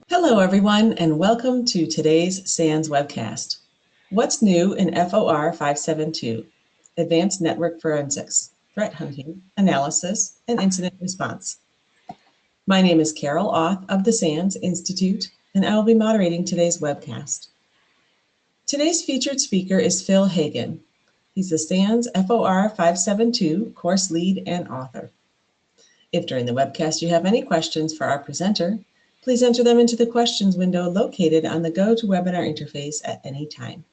Hello, everyone, and welcome to today's SANS webcast. What's new in FOR572, Advanced Network Forensics, Threat Hunting, Analysis, and Incident Response. My name is Carol Auth of the SANS Institute, and I will be moderating today's webcast. Today's featured speaker is Phil Hagen. He's the SANS FOR572 course lead and author. If during the webcast you have any questions for our presenter, please enter them into the questions window located on the GoToWebinar interface at any time.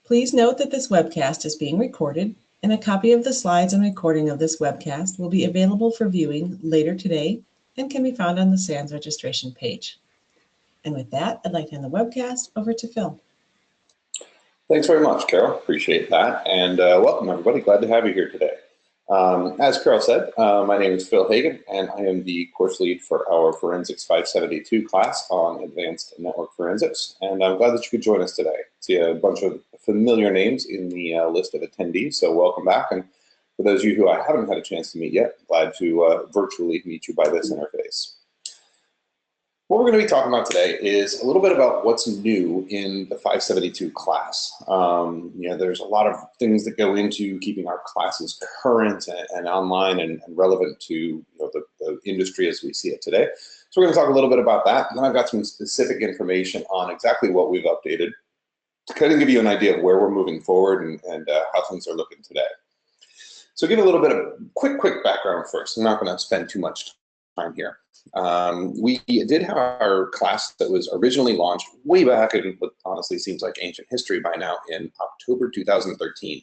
Please note that this webcast is being recorded, and a copy of the slides and recording of this webcast will be available for viewing later today and can be found on the SANS registration page. And with that, I'd like to hand the webcast over to Phil. Thanks very much, Carol. Appreciate that. And welcome, everybody. Glad to have you here today. As Carol said, my name is Phil Hagen, and I am the course lead for our Forensics 572 class on Advanced Network Forensics. And I'm glad that you could join us today. I see a bunch of familiar names in the list of attendees, so welcome back. And for those of you who I haven't had a chance to meet yet, glad to virtually meet you by this interface. What we're going to be talking about today is a little bit about what's new in the 572 class. There's a lot of things that go into keeping our classes current and online and relevant to the industry as we see it today. So we're going to talk a little bit about that. And then I've got some specific information on exactly what we've updated to kind of give you an idea of where we're moving forward and how things are looking today. So give a little bit of quick background first. I'm not going to spend too much time here. We did have our class that was originally launched way back in what honestly seems like ancient history by now in October 2013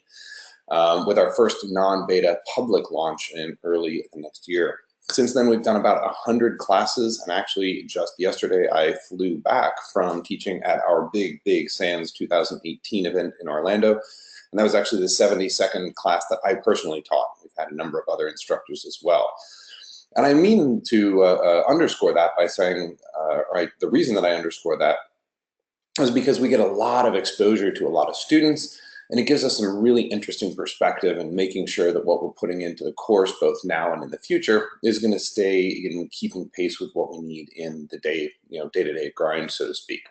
with our first non-beta public launch in early next year. Since then, we've done about 100 classes, and actually just yesterday I flew back from teaching at our big SANS 2018 event in Orlando, and that was actually the 72nd class that I personally taught. We've had a number of other instructors as well. And I mean to underscore that by saying, the reason that I underscore that is because we get a lot of exposure to a lot of students, and it gives us some really interesting perspective in making sure that what we're putting into the course, both now and in the future, is going to stay in keeping pace with what we need in the day-to-day grind, so to speak.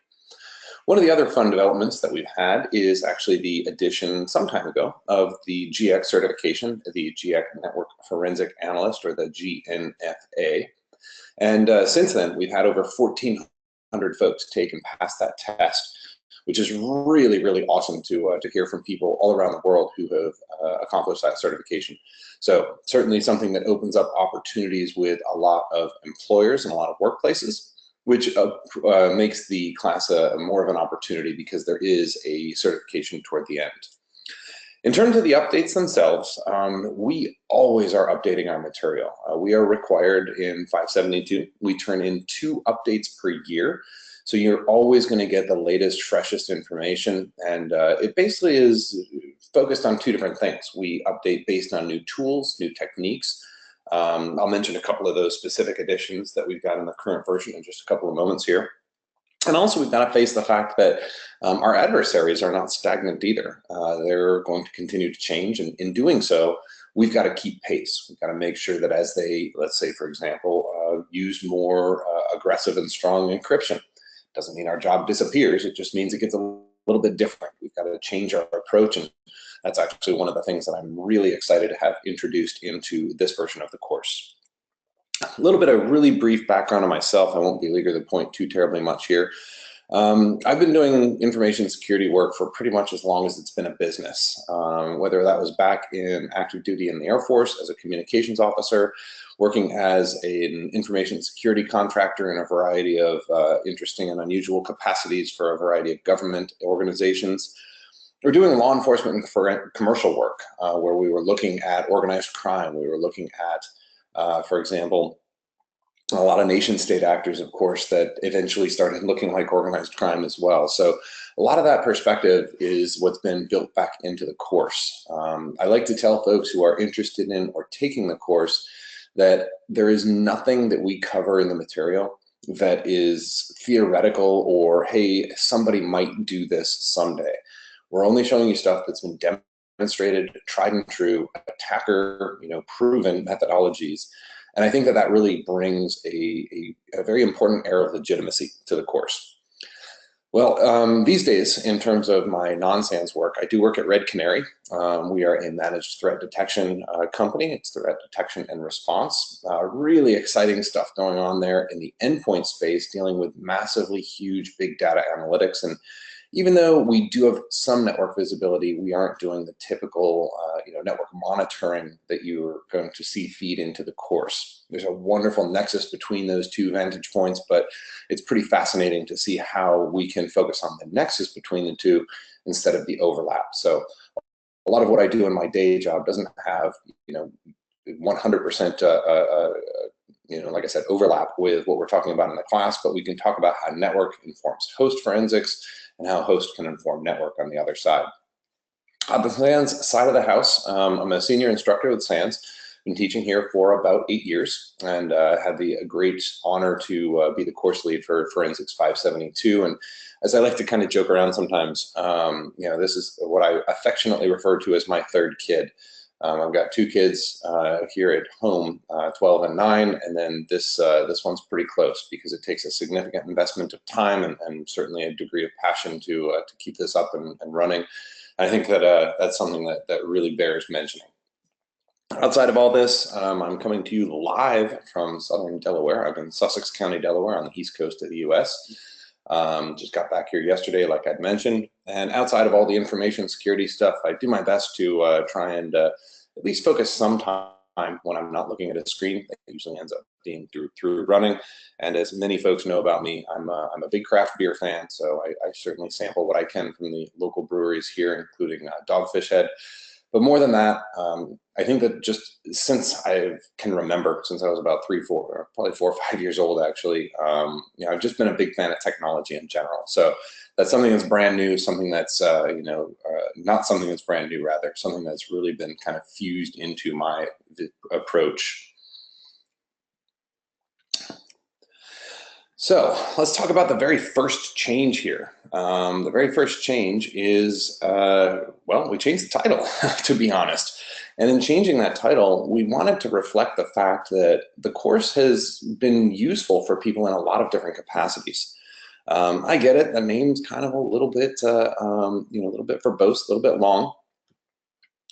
One of the other fun developments that we've had is actually the addition some time ago of the GX certification, the GX Network Forensic Analyst, or the GNFA. And since then, we've had over 1,400 folks take and pass that test, which is really awesome to hear from people all around the world who have accomplished that certification. So certainly something that opens up opportunities with a lot of employers and a lot of workplaces, which makes the class more of an opportunity because there is a certification toward the end. In terms of the updates themselves, we always are updating our material. We are required in 572, we turn in 2 updates per year. So you're always going to get the latest, freshest information. And it basically is focused on 2 different things. We update based on new tools, new techniques. I'll mention a couple of those specific additions that we've got in the current version in just a couple of moments here. And also we've got to face the fact that our adversaries are not stagnant either. They're going to continue to change, and in doing so, we've got to keep pace. We've got to make sure that as they, let's say, for example, use more aggressive and strong encryption, doesn't mean our job disappears. It just means it gets a little bit different. We've got to change our approach, and that's actually one of the things that I'm really excited to have introduced into this version of the course. A little bit of really brief background on myself. I won't belabor the point too terribly much here. I've been doing information security work for pretty much as long as it's been a business, whether that was back in active duty in the Air Force as a communications officer, working as an information security contractor in a variety of interesting and unusual capacities for a variety of government organizations. We're doing law enforcement and commercial work where we were looking at organized crime. We were looking at, for example, a lot of nation state actors, of course, that eventually started looking like organized crime as well. So a lot of that perspective is what's been built back into the course. I like to tell folks who are interested in or taking the course that there is nothing that we cover in the material that is theoretical or, hey, somebody might do this someday. We're only showing you stuff that's been demonstrated, tried and true, attacker, proven methodologies. And I think that that really brings a very important air of legitimacy to the course. Well, these days, in terms of my non-SANS work, I do work at Red Canary. We are a managed threat detection company. It's threat detection and response. Really exciting stuff going on there in the endpoint space, dealing with massively huge big data analytics. And even though we do have some network visibility, we aren't doing the typical network monitoring that you're going to see feed into the course. There's a wonderful nexus between those two vantage points, but it's pretty fascinating to see how we can focus on the nexus between the two instead of the overlap. So a lot of what I do in my day job doesn't have 100% like I said, overlap with what we're talking about in the class, but we can talk about how network informs host forensics and how host can inform network on the other side. On the SANS side of the house, I'm a senior instructor with SANS. Been teaching here for about 8 years, and had the great honor to be the course lead for Forensics 572. And as I like to kind of joke around sometimes, this is what I affectionately refer to as my third kid. I've got 2 kids here at home, 12 and 9, and then this one's pretty close because it takes a significant investment of time and certainly a degree of passion to keep this up and running. I think that that's something that really bears mentioning. Outside of all this, I'm coming to you live from southern Delaware. I'm in Sussex County, Delaware, on the east coast of the US. Just got back here yesterday, like I'd mentioned. And outside of all the information security stuff, I do my best to try and at least focus some time when I'm not looking at a screen. It usually ends up being through running. And as many folks know about me, I'm a big craft beer fan, so I certainly sample what I can from the local breweries here, including Dogfish Head. But more than that, I think that just since I can remember, since I was about 3, 4, probably 4 or 5 years old, actually, I've just been a big fan of technology in general. So that's something that's brand new, something that's, not something that's brand new, rather, something that's really been kind of fused into my approach. So let's talk about the very first change here. The very first change is, we changed the title, to be honest. And in changing that title, we wanted to reflect the fact that the course has been useful for people in a lot of different capacities. I get it, the name's kind of a little bit, a little bit verbose, a little bit long.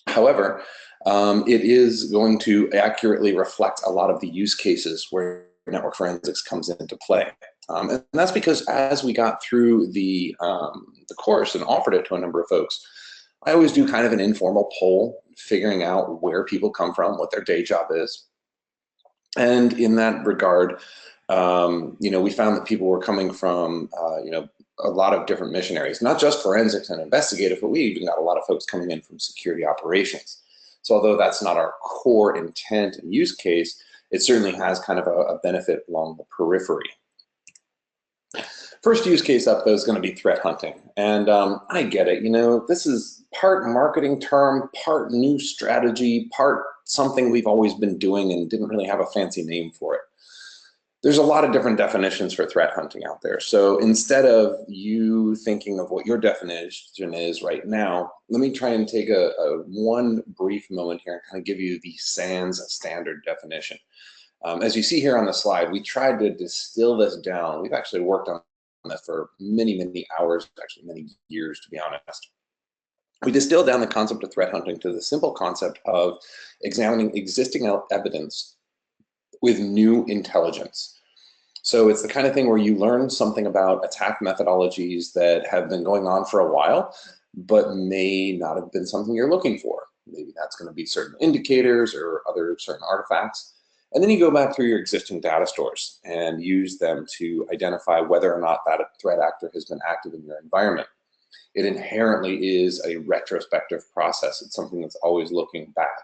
However, it is going to accurately reflect a lot of the use cases where network forensics comes into play. And that's because as we got through the course and offered it to a number of folks, I always do kind of an informal poll, figuring out where people come from, what their day job is. And in that regard, we found that people were coming from, a lot of different mission areas, not just forensics and investigative, but we even got a lot of folks coming in from security operations. So although that's not our core intent and use case, it certainly has kind of a benefit along the periphery. First use case up, though, is going to be threat hunting. And I get it, this is part marketing term, part new strategy, part something we've always been doing and didn't really have a fancy name for it. There's a lot of different definitions for threat hunting out there. So instead of you thinking of what your definition is right now, let me try and take one brief moment here and kind of give you the SANS standard definition. As you see here on the slide, we tried to distill this down. We've actually worked on this for many, many hours, actually many years, to be honest. We distilled down the concept of threat hunting to the simple concept of examining existing evidence with new intelligence. So it's the kind of thing where you learn something about attack methodologies that have been going on for a while, but may not have been something you're looking for. Maybe that's going to be certain indicators or other certain artifacts. And then you go back through your existing data stores and use them to identify whether or not that threat actor has been active in your environment. It inherently is a retrospective process. It's something that's always looking back.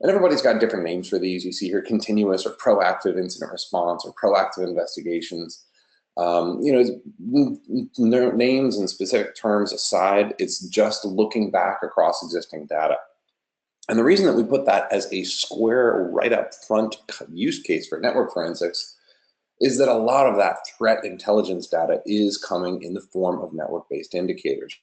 And everybody's got different names for these. You see here continuous or proactive incident response or proactive investigations. Names and specific terms aside, it's just looking back across existing data. And the reason that we put that as a square right up front use case for network forensics is that a lot of that threat intelligence data is coming in the form of network-based indicators.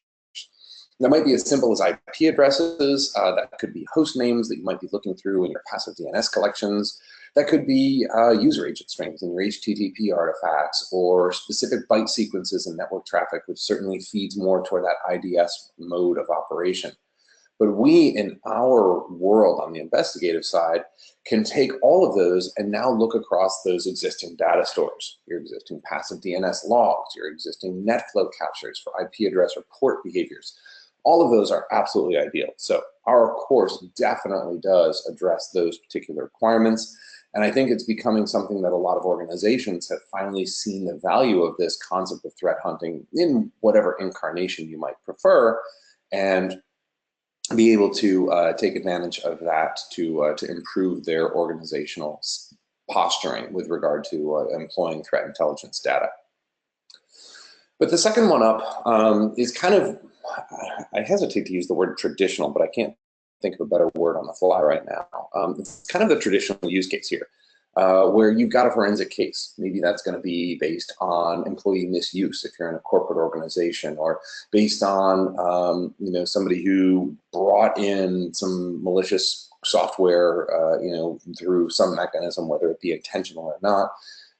That might be as simple as IP addresses, that could be host names that you might be looking through in your passive DNS collections. That could be user agent strings in your HTTP artifacts, or specific byte sequences in network traffic, which certainly feeds more toward that IDS mode of operation. But we, in our world on the investigative side, can take all of those and now look across those existing data stores, your existing passive DNS logs, your existing NetFlow captures for IP address or port behaviors. All of those are absolutely ideal. So our course definitely does address those particular requirements. And I think it's becoming something that a lot of organizations have finally seen the value of this concept of threat hunting in whatever incarnation you might prefer, and be able to take advantage of that to improve their organizational posturing with regard to employing threat intelligence data. But the second one up is kind of, I hesitate to use the word traditional, but I can't think of a better word on the fly right now. It's kind of the traditional use case here, where you've got a forensic case. Maybe that's going to be based on employee misuse if you're in a corporate organization, or based on somebody who brought in some malicious software through some mechanism, whether it be intentional or not,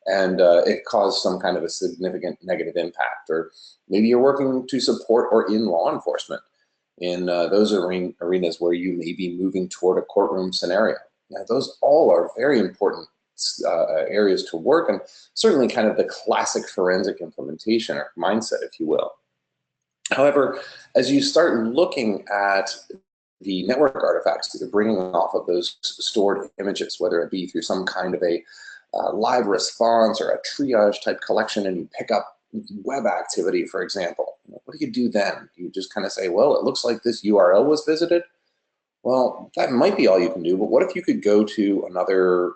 and it caused some kind of a significant negative impact. Or maybe you're working to support or in law enforcement in those arenas where you may be moving toward a courtroom scenario. Now, those all are very important areas to work, and certainly kind of the classic forensic implementation or mindset, if you will. However, as you start looking at the network artifacts that you're bringing off of those stored images, whether it be through some kind of a live response or a triage type collection, and you pick up web activity, for example, what do you do then? You just kind of say, well, it looks like this URL was visited. Well, that might be all you can do, but what if you could go to another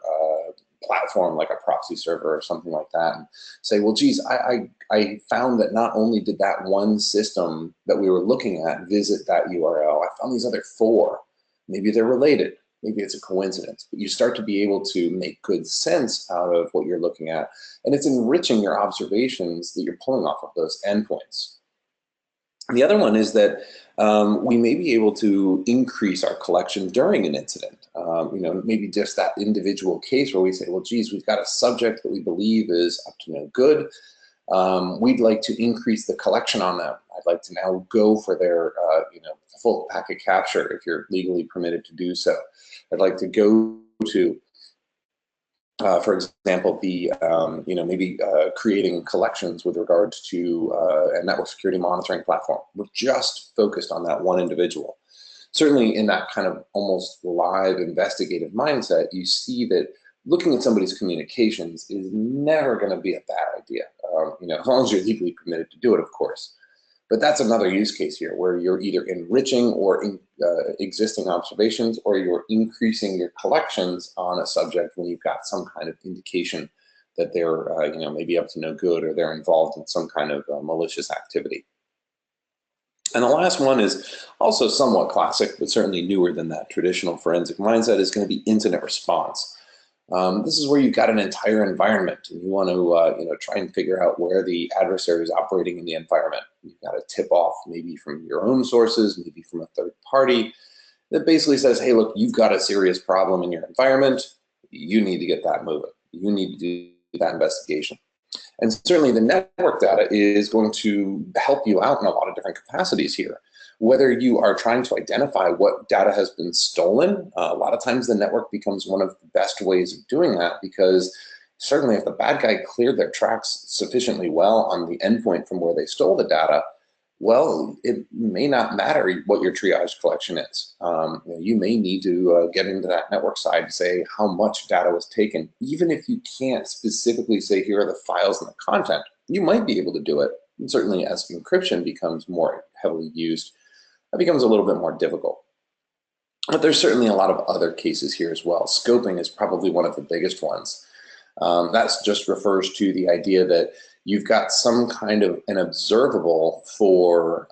platform like a proxy server or something like that and say, well, geez, I found that not only did that one system that we were looking at visit that URL, I found these other 4. Maybe they're related. Maybe it's a coincidence, but you start to be able to make good sense out of what you're looking at, and it's enriching your observations that you're pulling off of those endpoints. The other one is that we may be able to increase our collection during an incident. Maybe just that individual case where we say, well, geez, we've got a subject that we believe is up to no good. We'd like to increase the collection on them. I'd like to now go for their full packet capture if you're legally permitted to do so. I'd like to go to for example, maybe creating collections with regard to a network security monitoring platform. We're just focused on that one individual. Certainly in that kind of almost live investigative mindset, you see that looking at somebody's communications is never going to be a bad idea, as long as you're legally permitted to do it, of course. But that's another use case here, where you're either enriching or existing observations, or you're increasing your collections on a subject when you've got some kind of indication that they're maybe up to no good, or they're involved in some kind of malicious activity. And the last one is also somewhat classic, but certainly newer than that traditional forensic mindset, is going to be incident response. This is where you've got an entire environment, and you want to try and figure out where the adversary is operating in the environment. You've got a tip off, maybe from your own sources, maybe from a third party, that basically says, hey, look, you've got a serious problem in your environment. You need to get that moving. You need to do that investigation. And certainly the network data is going to help you out in a lot of different capacities here. Whether you are trying to identify what data has been stolen, a lot of times the network becomes one of the best ways of doing that, because certainly if the bad guy cleared their tracks sufficiently well on the endpoint from where they stole the data, well, it may not matter what your triage collection is. You may need to get into that network side to say how much data was taken. Even if you can't specifically say here are the files and the content, you might be able to do it. And certainly as encryption becomes more heavily used, that becomes a little bit more difficult. But there's certainly a lot of other cases here as well. Scoping is probably one of the biggest ones. That just refers to the idea that you've got some kind of an observable for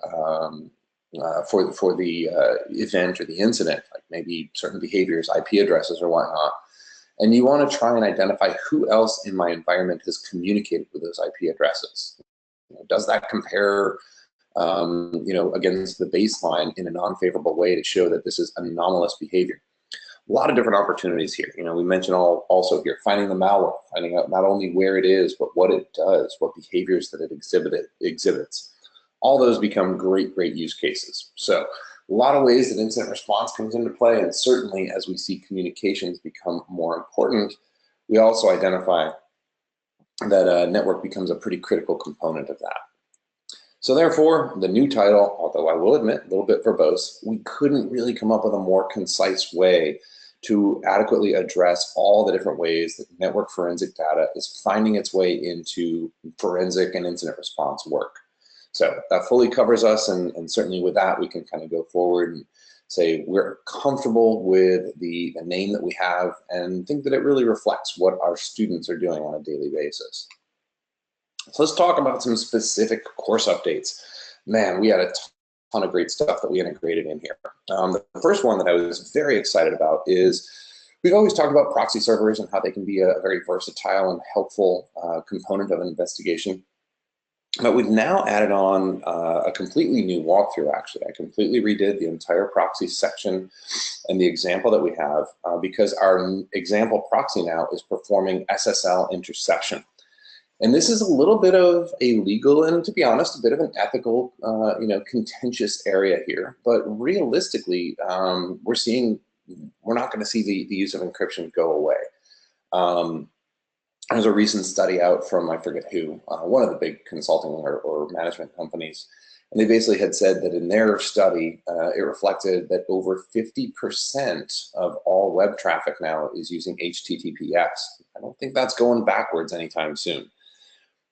the event or the incident, like maybe certain behaviors, IP addresses or whatnot, and you want to try and identify who else in my environment has communicated with those IP addresses. Does that compare against the baseline in a non-favorable way to show that this is anomalous behavior? A lot of different opportunities here. You know, we mentioned also here, finding the malware, finding out not only where it is, but what it does, what behaviors that it exhibits. All those become great use cases. So a lot of ways that incident response comes into play, and certainly as we see communications become more important, we also identify that a network becomes a pretty critical component of that. So therefore, the new title, although I will admit a little bit verbose, we couldn't really come up with a more concise way to adequately address all the different ways that network forensic data is finding its way into forensic and incident response work. So that fully covers us, and certainly with that, we can kind of go forward and say we're comfortable with the name that we have and think that it really reflects what our students are doing on a daily basis. So let's talk about some specific course updates. Man, we had a ton of great stuff that we integrated in here. The first one that I was very excited about is we've always talked about proxy servers and how they can be a very versatile and helpful component of an investigation. But we've now added on a completely new walkthrough, actually. I completely redid the entire proxy section and the example that we have because our example proxy now is performing SSL interception. And this is a little bit of a legal and, to be honest, a bit of an ethical, contentious area here. But realistically, we're not going to see the use of encryption go away. There's a recent study out from, I forget who, one of the big consulting or management companies, and they basically had said that in their study, it reflected that over 50% of all web traffic now is using HTTPS. I don't think that's going backwards anytime soon.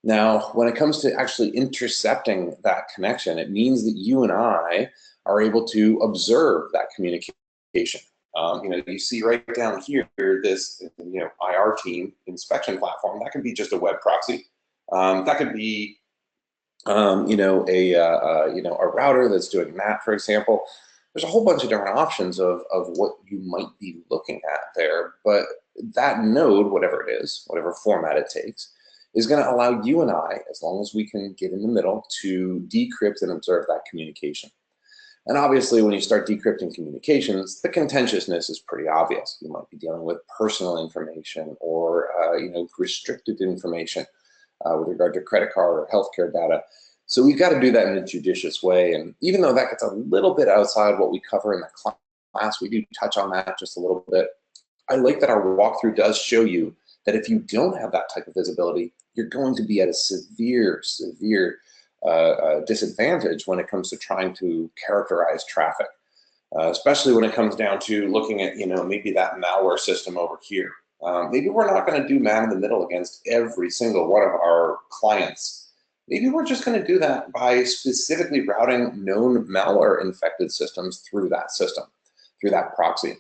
Now, when it comes to actually intercepting that connection, it means that you and I are able to observe that communication. You see right down here, this, IR team inspection platform. That could be just a web proxy. That could be, a router that's doing that, for example. There's a whole bunch of different options of what you might be looking at there. But that node, whatever it is, whatever format it takes, is going to allow you and I, as long as we can get in the middle, to decrypt and observe that communication. And obviously, when you start decrypting communications, the contentiousness is pretty obvious. You might be dealing with personal information or restricted information with regard to credit card or healthcare data. So we've got to do that in a judicious way. And even though that gets a little bit outside what we cover in the class, we do touch on that just a little bit. I like that our walkthrough does show you that if you don't have that type of visibility, you're going to be at a severe disadvantage when it comes to trying to characterize traffic, especially when it comes down to looking at, maybe that malware system over here. Maybe we're not going to do man in the middle against every single one of our clients. Maybe we're just going to do that by specifically routing known malware infected systems through that system, through that proxy.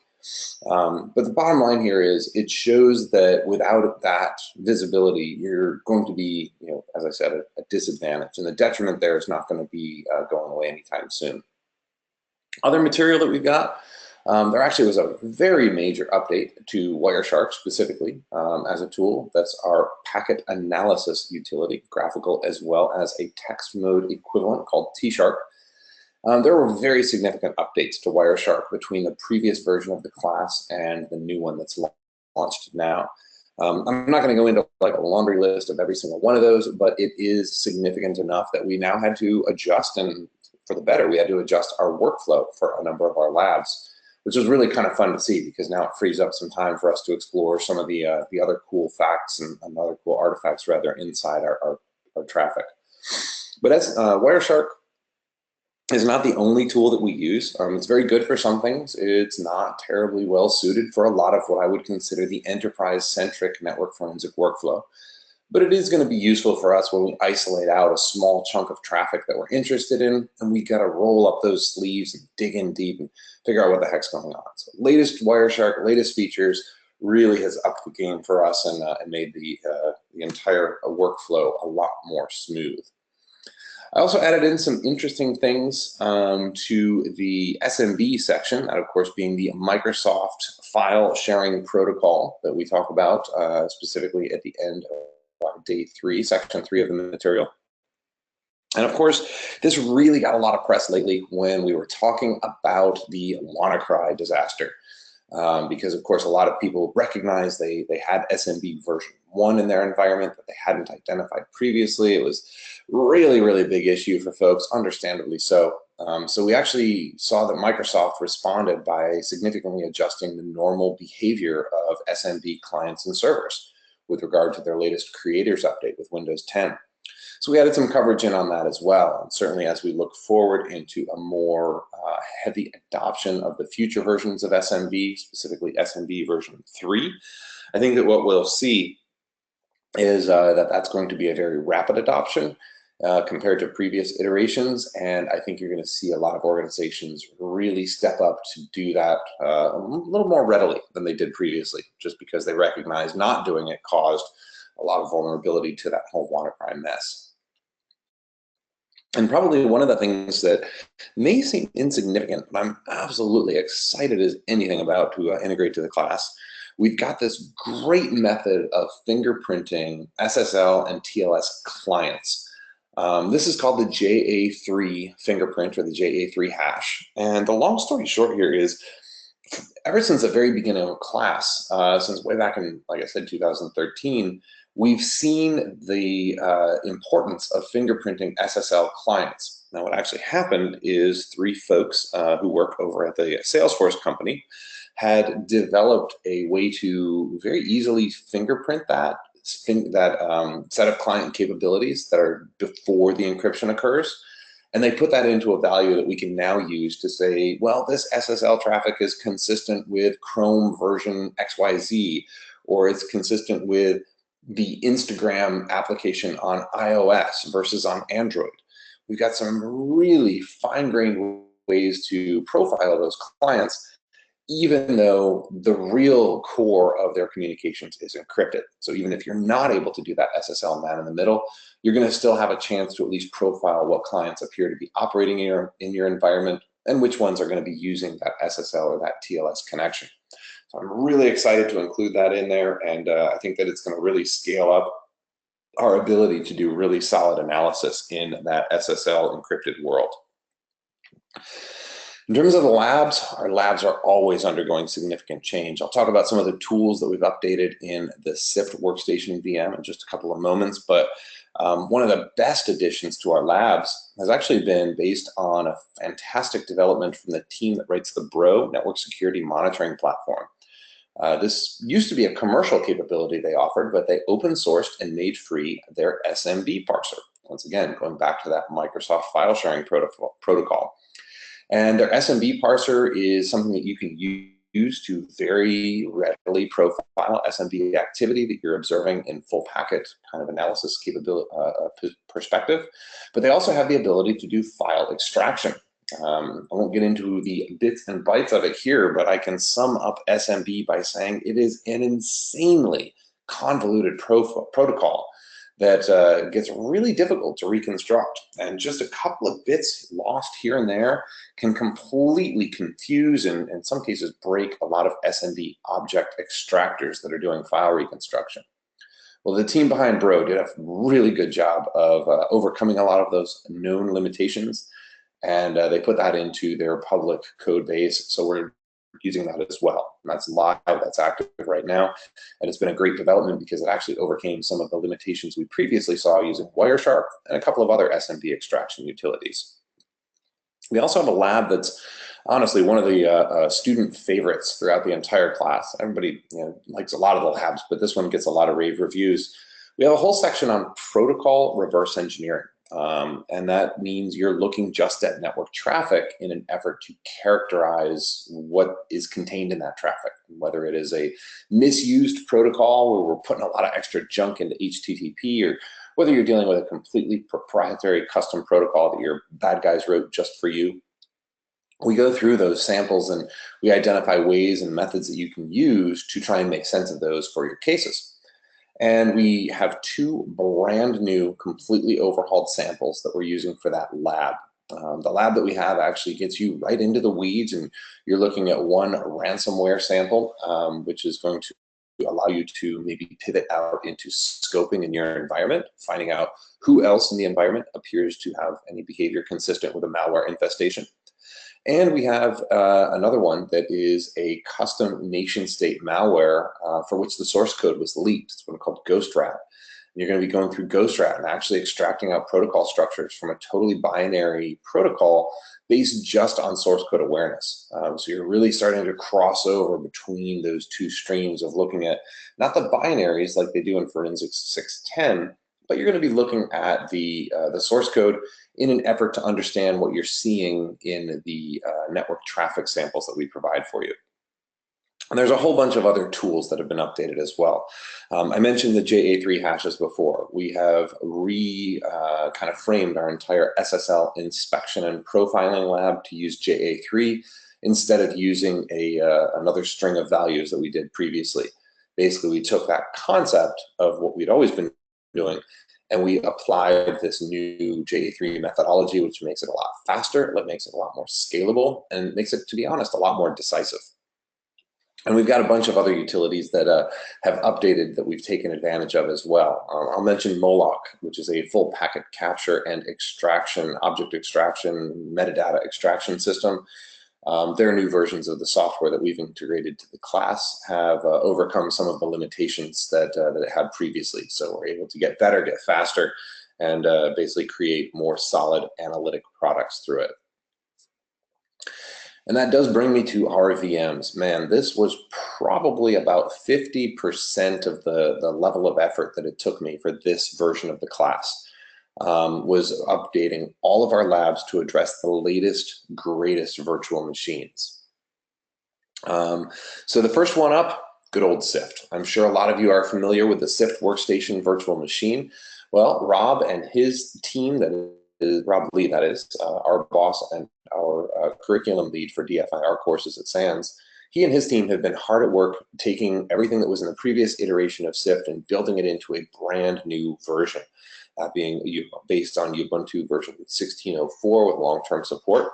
But the bottom line here is it shows that without that visibility, you're going to be, as I said, a disadvantage, and the detriment there is not going to be going away anytime soon. Other material that we've got, there actually was a very major update to Wireshark specifically as a tool. That's our packet analysis utility, graphical as well as a text mode equivalent called T-Shark. There were very significant updates to Wireshark between the previous version of the class and the new one that's launched now. I'm not going to go into like a laundry list of every single one of those, but it is significant enough that we now had to adjust, and for the better, we had to adjust our workflow for a number of our labs, which was really kind of fun to see because now it frees up some time for us to explore some of the other cool facts and other cool artifacts rather inside our traffic. But as Wireshark is not the only tool that we use. It's very good for some things. It's not terribly well suited for a lot of what I would consider the enterprise-centric network forensic workflow. But it is going to be useful for us when we isolate out a small chunk of traffic that we're interested in, and we got to roll up those sleeves and dig in deep and figure out what the heck's going on. So latest Wireshark, latest features really has upped the game for us and made the entire workflow a lot more smooth. I also added in some interesting things to the SMB section, that of course being the Microsoft file sharing protocol that we talk about specifically at the end of day 3, section 3 of the material. And of course, this really got a lot of press lately when we were talking about the WannaCry disaster. because of course a lot of people recognize they had SMB version 1 in their environment that they hadn't identified previously. It was really big issue for folks, understandably so. So we actually saw that Microsoft responded by significantly adjusting the normal behavior of SMB clients and servers with regard to their latest creators update with Windows 10. So we added some coverage in on that as well. And certainly as we look forward into a more heavy adoption of the future versions of SMB, specifically SMB version 3, I think that what we'll see is that that's going to be a very rapid adoption compared to previous iterations. And I think you're going to see a lot of organizations really step up to do that a little more readily than they did previously, just because they recognize not doing it caused a lot of vulnerability to that whole WannaCry mess. And probably one of the things that may seem insignificant, but I'm absolutely excited as anything about to integrate to the class, we've got this great method of fingerprinting SSL and TLS clients. This is called the JA3 fingerprint, or the JA3 hash. And the long story short here is, ever since the very beginning of class, since way back in, like I said, 2013, we've seen the importance of fingerprinting SSL clients. Now, what actually happened is 3 folks who work over at the Salesforce company had developed a way to very easily fingerprint that set of client capabilities that are before the encryption occurs. And they put that into a value that we can now use to say, well, this SSL traffic is consistent with Chrome version XYZ, or it's consistent with the Instagram application on iOS versus on Android. We've got some really fine-grained ways to profile those clients, even though the real core of their communications is encrypted. So even if you're not able to do that SSL man in the middle, you're going to still have a chance to at least profile what clients appear to be operating in your environment and which ones are going to be using that SSL or that TLS connection. So I'm really excited to include that in there, and I think that it's going to really scale up our ability to do really solid analysis in that SSL encrypted world. In terms of the labs, our labs are always undergoing significant change. I'll talk about some of the tools that we've updated in the Sift workstation VM in just a couple of moments, but one of the best additions to our labs has actually been based on a fantastic development from the team that writes the Bro network security monitoring platform. This used to be a commercial capability they offered, but they open sourced and made free their SMB parser. Once again, going back to that Microsoft file sharing protocol. And their SMB parser is something that you can use to very readily profile SMB activity that you're observing in full packet kind of analysis capability perspective. But they also have the ability to do file extraction. I won't get into the bits and bytes of it here, but I can sum up SMB by saying it is an insanely convoluted protocol that gets really difficult to reconstruct. And just a couple of bits lost here and there can completely confuse and in some cases break a lot of SMB object extractors that are doing file reconstruction. Well, the team behind Bro did a really good job of overcoming a lot of those known limitations, and they put that into their public code base. So we're using that as well. And that's live, that's active right now. And it's been a great development because it actually overcame some of the limitations we previously saw using Wireshark and a couple of other SMB extraction utilities. We also have a lab that's honestly one of the student favorites throughout the entire class. Everybody likes a lot of the labs, but this one gets a lot of rave reviews. We have a whole section on protocol reverse engineering. And that means you're looking just at network traffic in an effort to characterize what is contained in that traffic, whether it is a misused protocol where we're putting a lot of extra junk into HTTP, or whether you're dealing with a completely proprietary custom protocol that your bad guys wrote just for you. We go through those samples and we identify ways and methods that you can use to try and make sense of those for your cases. And we have 2 brand new, completely overhauled samples that we're using for that lab. The lab that we have actually gets you right into the weeds, and you're looking at one ransomware sample, which is going to allow you to maybe pivot out into scoping in your environment, finding out who else in the environment appears to have any behavior consistent with a malware infestation. And we have another one that is a custom nation state malware for which the source code was leaked. It's one called GhostRat. You're going to be going through GhostRat and actually extracting out protocol structures from a totally binary protocol based just on source code awareness. So you're really starting to cross over between those two streams of looking at not the binaries like they do in Forensics 610, but you're going to be looking at the source code in an effort to understand what you're seeing in the network traffic samples that we provide for you. And there's a whole bunch of other tools that have been updated as well. I mentioned the JA3 hashes before. We have kind of framed our entire SSL inspection and profiling lab to use JA3 instead of using another string of values that we did previously. Basically, we took that concept of what we'd always been doing and we applied this new JA3 methodology, which makes it a lot faster, it makes it a lot more scalable, and makes it, to be honest, a lot more decisive. And we've got a bunch of other utilities that have updated that we've taken advantage of as well. I'll mention Moloch, which is a full packet capture and extraction, object extraction, metadata extraction system. Their new versions of the software that we've integrated to the class have overcome some of the limitations that it had previously. So we're able to get better, get faster, and basically create more solid analytic products through it. And that does bring me to our VMs. Man, this was probably about 50% of the level of effort that it took me for this version of the class, was updating all of our labs to address the latest, greatest virtual machines. So the first one up, good old Sift. I'm sure a lot of you are familiar with the Sift workstation virtual machine. Well, Rob and his team, that is Rob Lee, that is, our boss and our curriculum lead for DFIR courses at SANS, he and his team have been hard at work taking everything that was in the previous iteration of Sift and building it into a brand new version, being based on Ubuntu version 16.04 with long-term support.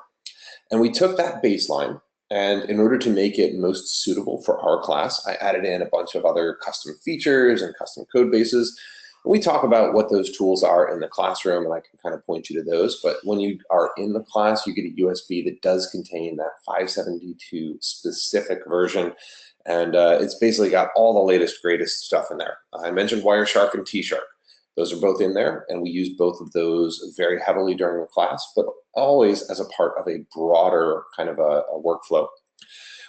And we took that baseline, and in order to make it most suitable for our class, I added in a bunch of other custom features and custom code bases. We talk about what those tools are in the classroom, and I can kind of point you to those. But when you are in the class, you get a USB that does contain that 572 specific version. And it's basically got all the latest, greatest stuff in there. I mentioned Wireshark and T-Shark. Those are both in there, and we use both of those very heavily during the class, but always as a part of a broader kind of a workflow.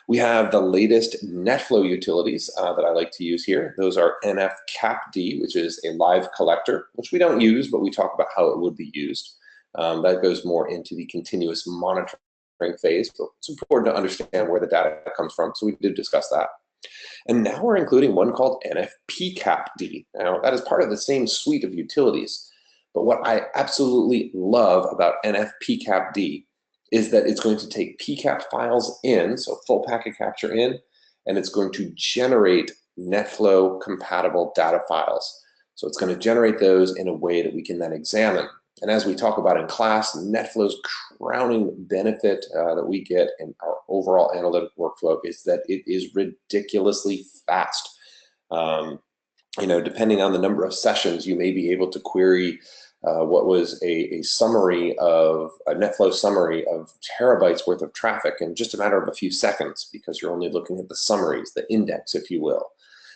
We have the latest NetFlow utilities that I like to use here. Those are NFCapD, which is a live collector, which we don't use, but we talk about how it would be used. That goes more into the continuous monitoring phase, but it's important to understand where the data comes from, so we did discuss that. And now we're including one called NFPCapD. Now, that is part of the same suite of utilities, but what I absolutely love about NFPCapD is that it's going to take PCAP files in, so full packet capture in, and it's going to generate NetFlow compatible data files. So it's going to generate those in a way that we can then examine. And as we talk about in class, NetFlow's crowning benefit that we get in our overall analytic workflow is that it is ridiculously fast. Depending on the number of sessions, you may be able to query what was a summary of a NetFlow summary of terabytes worth of traffic in just a matter of a few seconds, because you're only looking at the summaries, the index, if you will.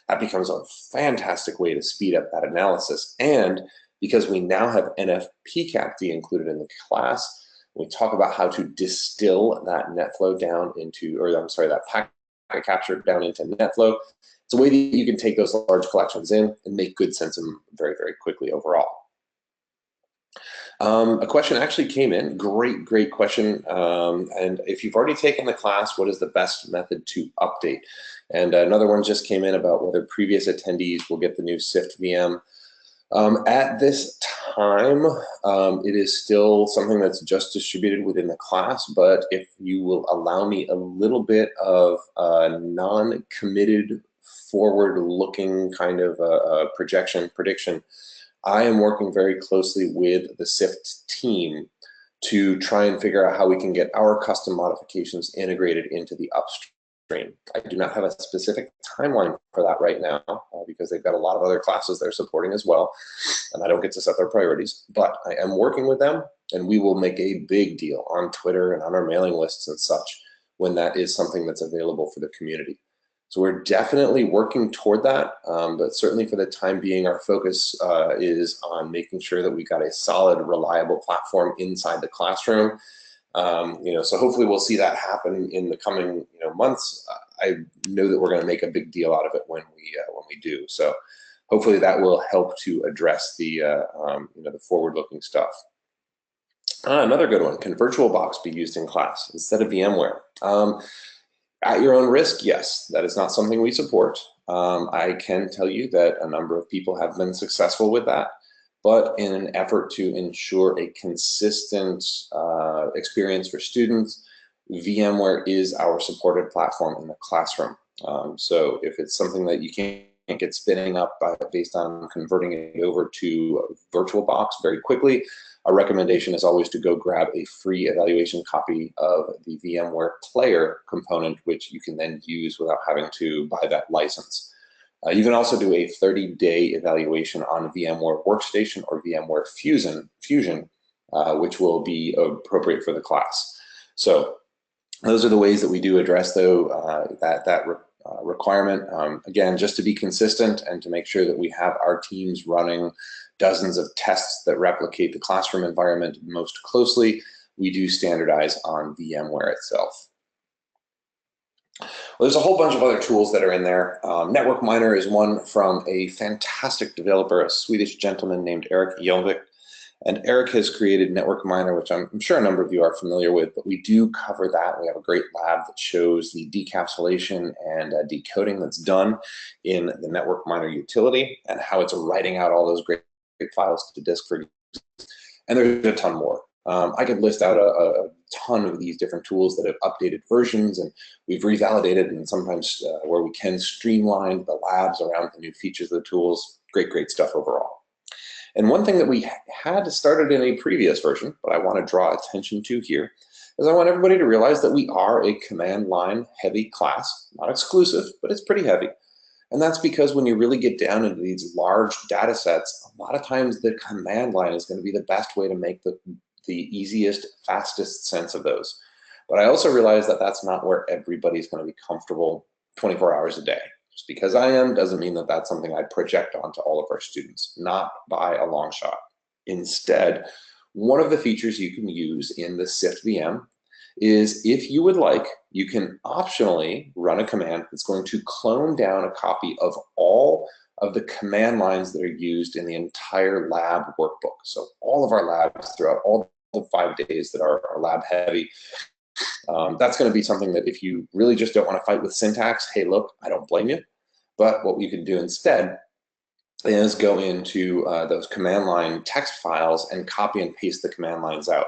That becomes a fantastic way to speed up that analysis. And because we now have NFPCapD included in the class, we talk about how to distill that NetFlow down into, that packet capture down into NetFlow. It's a way that you can take those large collections in and make good sense of them very, very quickly overall. A question actually came in, great question. And if you've already taken the class, what is the best method to update? And another one just came in about whether previous attendees will get the new Sift VM. At this time, it is still something that's just distributed within the class, but if you will allow me a little bit of non-committed, forward-looking kind of prediction, I am working very closely with the Sift team to try and figure out how we can get our custom modifications integrated into the upstream stream. I do not have a specific timeline for that right now because they've got a lot of other classes they're supporting as well, and I don't get to set their priorities, but I am working with them, and we will make a big deal on Twitter and on our mailing lists and such when that is something that's available for the community. So we're definitely working toward that, but certainly for the time being, our focus is on making sure that we got a solid, reliable platform inside the classroom. So hopefully we'll see that happen in the coming months. I know that we're going to make a big deal out of it when we do. So hopefully that will help to address the the forward-looking stuff. Another good one: can VirtualBox be used in class instead of VMware? At your own risk, yes. That is not something we support. I can tell you that a number of people have been successful with that, but in an effort to ensure a consistent experience for students, VMware is our supported platform in the classroom. So if it's something that you can't get spinning up based on converting it over to VirtualBox very quickly, our recommendation is always to go grab a free evaluation copy of the VMware Player component, which you can then use without having to buy that license. You can also do a 30-day evaluation on VMware Workstation or VMware Fusion, which will be appropriate for the class. So those are the ways that we do address that requirement. Again, just to be consistent and to make sure that we have our teams running dozens of tests that replicate the classroom environment most closely, we do standardize on VMware itself. Well, there's a whole bunch of other tools that are in there. Network Miner is one from a fantastic developer, a Swedish gentleman named Erik Jelvik. And Erik has created Network Miner, which I'm sure a number of you are familiar with, but we do cover that. We have a great lab that shows the decapsulation and decoding that's done in the Network Miner utility and how it's writing out all those great files to disk for use. And there's a ton more. I could list out a ton of these different tools that have updated versions, and we've revalidated and sometimes where we can streamline the labs around the new features of the tools. Great stuff overall. And one thing that we had started in a previous version, but I want to draw attention to here, is I want everybody to realize that we are a command line heavy class, not exclusive, but it's pretty heavy. And that's because when you really get down into these large data sets, a lot of times the command line is going to be the best way to make the easiest, fastest sense of those. But I also realize that that's not where everybody's going to be comfortable 24 hours a day. Just because I am doesn't mean that that's something I project onto all of our students, not by a long shot. Instead, one of the features you can use in the Sift VM is, if you would like, you can optionally run a command that's going to clone down a copy of all of the command lines that are used in the entire lab workbook. So all of our labs throughout all the 5 days that are lab heavy. That's going to be something that if you really just don't want to fight with syntax, hey, look, I don't blame you. But what we can do instead is go into those command line text files and copy and paste the command lines out.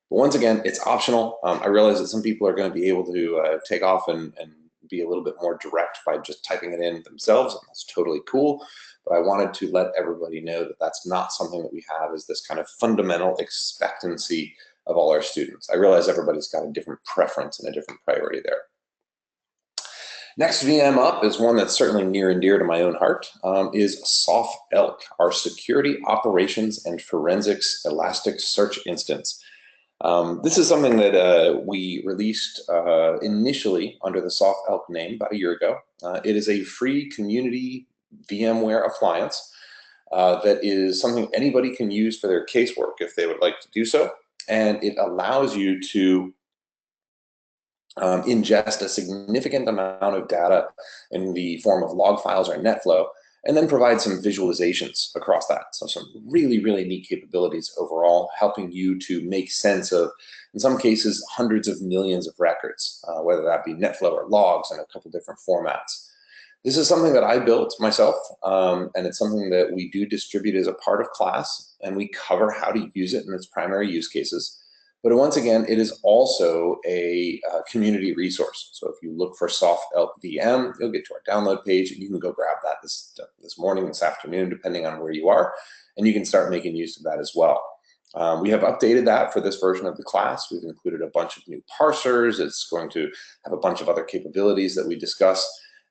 But once again, it's optional. I realize that some people are going to be able to take off and be a little bit more direct by just typing it in themselves, and that's totally cool. But I wanted to let everybody know that that's not something that we have as this kind of fundamental expectancy of all our students. I realize everybody's got a different preference and a different priority there. Next VM up is one that's certainly near and dear to my own heart, is SoftElk, our Security Operations and Forensics Elasticsearch instance. This is something that we released initially under the SoftElk name about a year ago. It is a free community VMware appliance that is something anybody can use for their casework if they would like to do so. And it allows you to ingest a significant amount of data in the form of log files or NetFlow, and then provide some visualizations across that. So some really neat capabilities overall, helping you to make sense of, in some cases, hundreds of millions of records, whether that be NetFlow or logs in a couple different formats. This is something that I built myself, and it's something that we do distribute as a part of class, and we cover how to use it in its primary use cases. But once again, it is also a community resource. So if you look for SoftElk VM, you'll get to our download page, and you can go grab that this morning, this afternoon, depending on where you are, and you can start making use of that as well. We have updated that for this version of the class. We've included a bunch of new parsers. It's going to have a bunch of other capabilities that we discussed.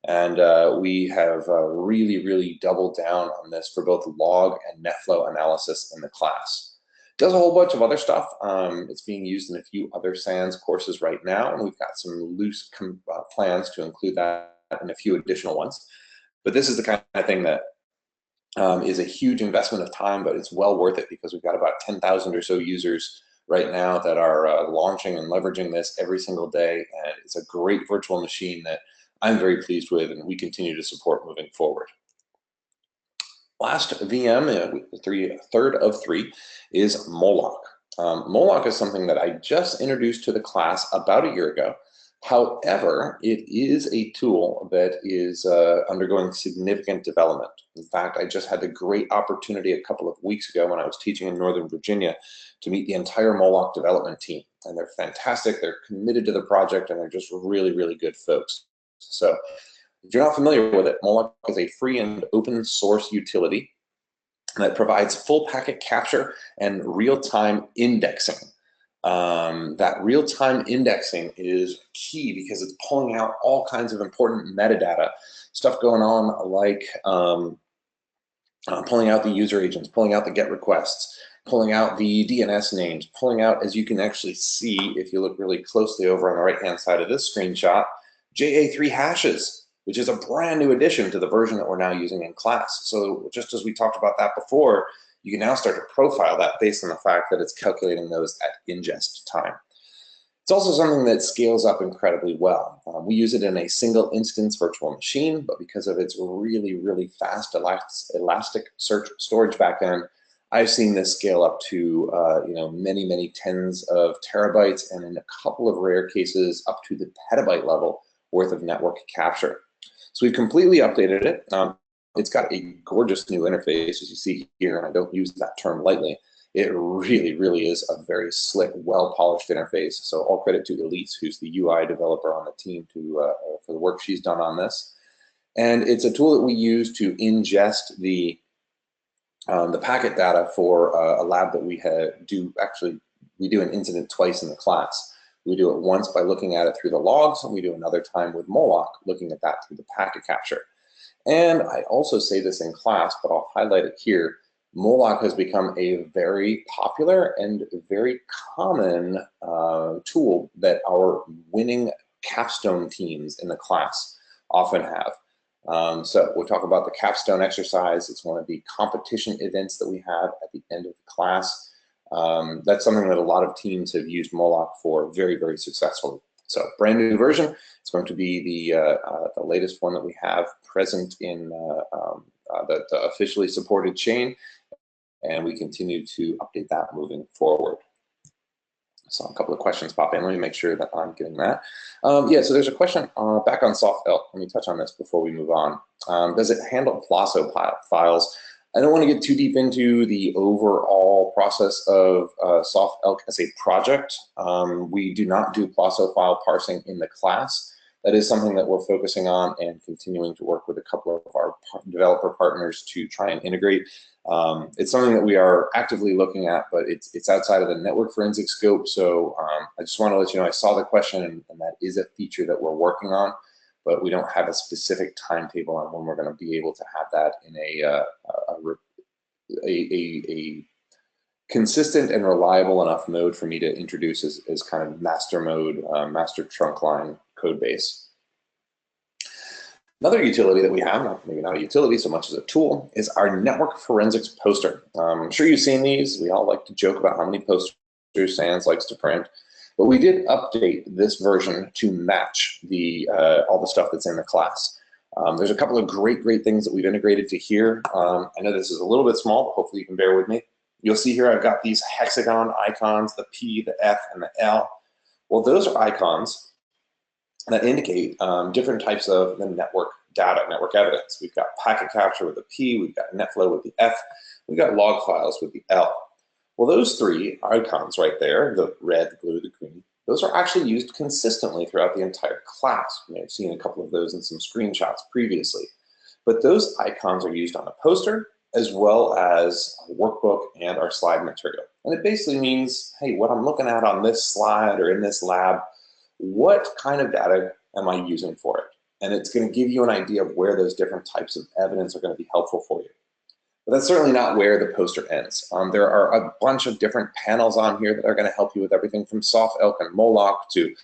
And we have really doubled down on this for both log and NetFlow analysis in the class. It does a whole bunch of other stuff. It's being used in a few other SANS courses right now, and we've got some loose plans to include that in a few additional ones. But this is the kind of thing that is a huge investment of time, but it's well worth it because we've got about 10,000 or so users right now that are launching and leveraging this every single day, and it's a great virtual machine that I'm very pleased with, and we continue to support moving forward. Last VM, third of three, is Moloch. Moloch is something that I just introduced to the class about a year ago. However, it is a tool that is undergoing significant development. In fact, I just had the great opportunity a couple of weeks ago when I was teaching in Northern Virginia to meet the entire Moloch development team. And they're fantastic, they're committed to the project, and they're just really good folks. So if you're not familiar with it, Moloch is a free and open source utility that provides full packet capture and real-time indexing. That real-time indexing is key because it's pulling out all kinds of important metadata, stuff going on like pulling out the user agents, pulling out the GET requests, pulling out the DNS names, pulling out, as you can actually see if you look really closely over on the right-hand side of this screenshot, JA3 hashes, which is a brand new addition to the version that we're now using in class. So just as we talked about that before, you can now start to profile that based on the fact that it's calculating those at ingest time. It's also something that scales up incredibly well. We use it in a single instance virtual machine, but because of its really fast Elasticsearch storage backend, I've seen this scale up to many tens of terabytes, and in a couple of rare cases up to the petabyte level worth of network capture. So we've completely updated it. It's got a gorgeous new interface, as you see here, and I don't use that term lightly. It really is a very slick, well-polished interface. So all credit to Elise, who's the UI developer on the team, for the work she's done on this. And it's a tool that we use to ingest the packet data for a lab that we do. Actually, we do an incident twice in the class. We do it once by looking at it through the logs, and we do another time with Moloch looking at that through the packet capture. And I also say this in class, but I'll highlight it here. Moloch has become a very popular and very common tool that our winning capstone teams in the class often have. So we'll talk about the capstone exercise. It's one of the competition events that we have at the end of the class. That's something that a lot of teams have used Moloch for very successfully. So brand new version. It's going to be the latest one that we have present in the officially supported chain, and we continue to update that moving forward. So a couple of questions pop in. Let me make sure that I'm getting that. Yeah, so there's a question back on SoftElk. Let me touch on this before we move on. Does it handle Plaso files? I don't want to get too deep into the overall process of SoftElk as a project. We do not do Plaso file parsing in the class. That is something that we're focusing on and continuing to work with a couple of our developer partners to try and integrate. It's something that we are actively looking at, but it's outside of the network forensic scope. So I just want to let you know I saw the question, and that is a feature that we're working on, but we don't have a specific timetable on when we're going to be able to have that in a consistent and reliable enough mode for me to introduce as kind of master mode, master trunk line code base. Another utility that we have, maybe not a utility so much as a tool, is our network forensics poster. I'm sure you've seen these. We all like to joke about how many posters SANS likes to print, but we did update this version to match all the stuff that's in the class. There's a couple of great things that we've integrated to here. I know this is a little bit small, but hopefully you can bear with me. You'll see here I've got these hexagon icons, the P, the F, and the L. Well, those are icons that indicate different types of the network data, network evidence. We've got packet capture with the P, we've got NetFlow with the F, we've got log files with the L. Well, those three icons right there, the red, the blue, the green, those are actually used consistently throughout the entire class. You may have seen a couple of those in some screenshots previously. But those icons are used on a poster as well as a workbook and our slide material. And it basically means, hey, what I'm looking at on this slide or in this lab, what kind of data am I using for it? And it's going to give you an idea of where those different types of evidence are going to be helpful for you. But that's certainly not where the poster ends. There are a bunch of different panels on here that are going to help you with everything from SoftElk and Moloch to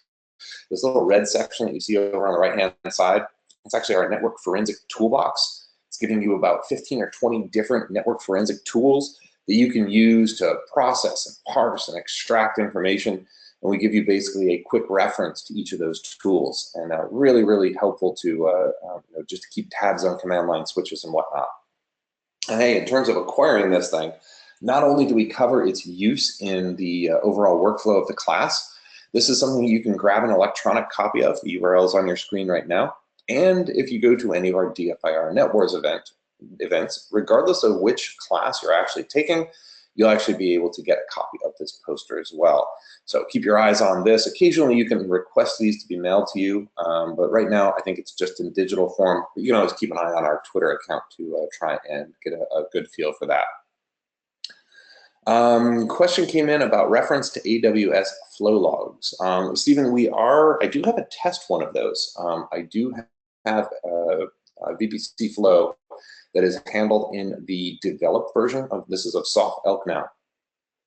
this little red section that you see over on the right-hand side. It's actually our network forensic toolbox. It's giving you about 15 or 20 different network forensic tools that you can use to process and parse and extract information. And we give you basically a quick reference to each of those tools, and really, really helpful to just to keep tabs on command line switches and whatnot. And hey, in terms of acquiring this thing, not only do we cover its use in the overall workflow of the class, this is something you can grab an electronic copy of. The URL is on your screen right now. And if you go to any of our DFIR NetWars events, regardless of which class you're actually taking, you'll actually be able to get a copy of this poster as well. So keep your eyes on this. Occasionally you can request these to be mailed to you, but right now I think it's just in digital form. But you can always keep an eye on our Twitter account to try and get a good feel for that. Question came in about reference to AWS flow logs. Stephen, I do have a test one of those. I do have a VPC flow that is handled in the developed version of this is of SoftElk now.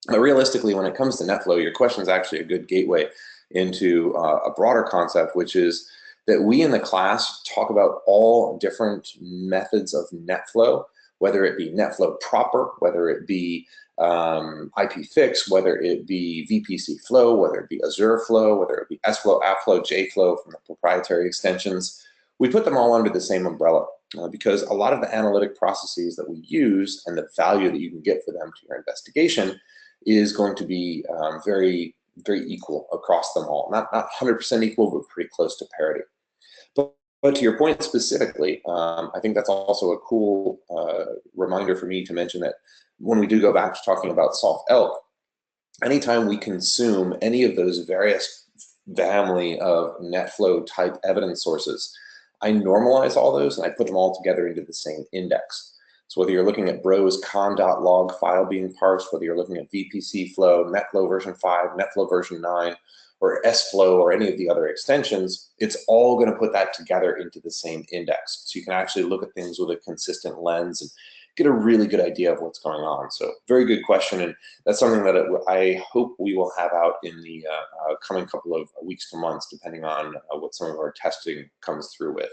But realistically, when it comes to NetFlow, your question is actually a good gateway into a broader concept, which is that we in the class talk about all different methods of NetFlow, whether it be NetFlow proper, whether it be IPFix, whether it be VPC flow, whether it be Azure flow, whether it be SFlow, AppFlow, JFlow from the proprietary extensions. We put them all under the same umbrella because a lot of the analytic processes that we use and the value that you can get for them to your investigation is going to be very, very equal across them all. Not 100% equal, but pretty close to parity. But to your point specifically, I think that's also a cool reminder for me to mention that when we do go back to talking about SoftElk, anytime we consume any of those various family of NetFlow type evidence sources, I normalize all those and I put them all together into the same index. So whether you're looking at bros con.log file being parsed, whether you're looking at VPC flow, NetFlow version 5, NetFlow version 9, or SFlow or any of the other extensions, it's all going to put that together into the same index. So you can actually look at things with a consistent lens and get a really good idea of what's going on. So very good question, and that's something that I hope we will have out in the coming couple of weeks to months, depending on what some of our testing comes through with.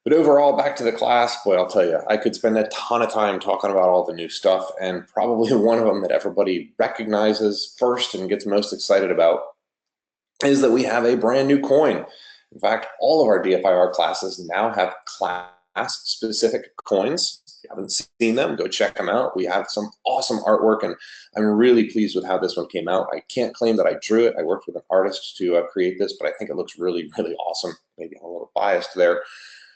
But overall, back to the class, boy, I'll tell you, I could spend a ton of time talking about all the new stuff, and probably one of them that everybody recognizes first and gets most excited about is that we have a brand new coin. In fact, all of our DFIR classes now have class-specific coins. If you haven't seen them, go check them out. We have some awesome artwork, and I'm really pleased with how this one came out. I can't claim that I drew it. I worked with an artist to create this, but I think it looks really, really awesome. Maybe I'm a little biased there.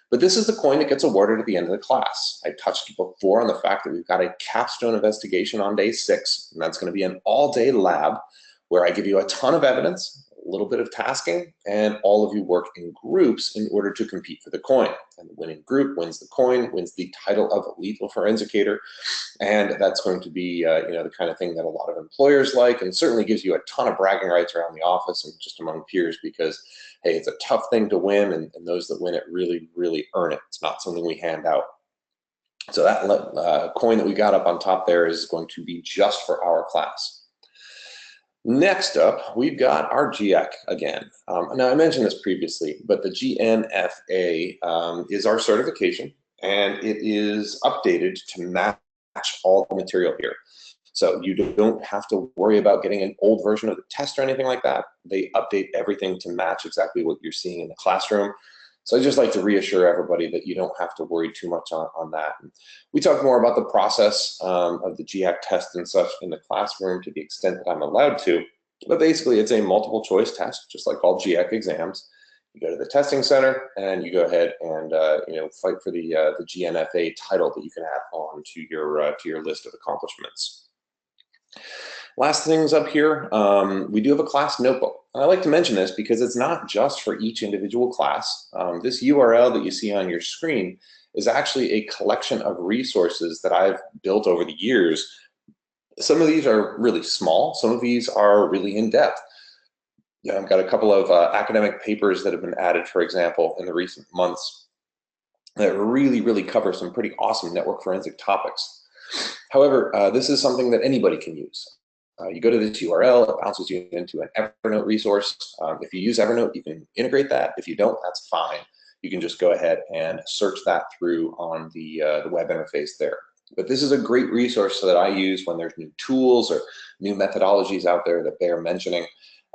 But this is the coin that gets awarded at the end of the class. I touched before on the fact that we've got a capstone investigation on day 6, and that's going to be an all-day lab where I give you a ton of evidence, a little bit of tasking, and all of you work in groups in order to compete for the coin. And the winning group wins the coin, wins the title of lethal forensicator, and that's going to be the kind of thing that a lot of employers like, and certainly gives you a ton of bragging rights around the office and just among peers because, hey, it's a tough thing to win, and those that win it really, really earn it. It's not something we hand out. So that coin that we got up on top there is going to be just for our class. Next up, we've got our GEC again. Now, I mentioned this previously, but the GNFA is our certification, and it is updated to match all the material here. So you don't have to worry about getting an old version of the test or anything like that. They update everything to match exactly what you're seeing in the classroom. So I just like to reassure everybody that you don't have to worry too much on that. And we talk more about the process of the GEC test and such in the classroom to the extent that I'm allowed to. But basically, it's a multiple choice test, just like all GEC exams. You go to the testing center and you go ahead and fight for the GNFA title that you can add on to your list of accomplishments. Last things up here, we do have a class notebook. And I like to mention this because it's not just for each individual class. This URL that you see on your screen is actually a collection of resources that I've built over the years. Some of these are really small, some of these are really in-depth. Yeah, I've got a couple of academic papers that have been added, for example, in the recent months that really cover some pretty awesome network forensic topics. However, this is something that anybody can use. You go to this URL, it bounces you into an Evernote resource. If you use Evernote, you can integrate that. If you don't, that's fine. You can just go ahead and search that through on the web interface there. But this is a great resource that I use when there's new tools or new methodologies out there that they're mentioning.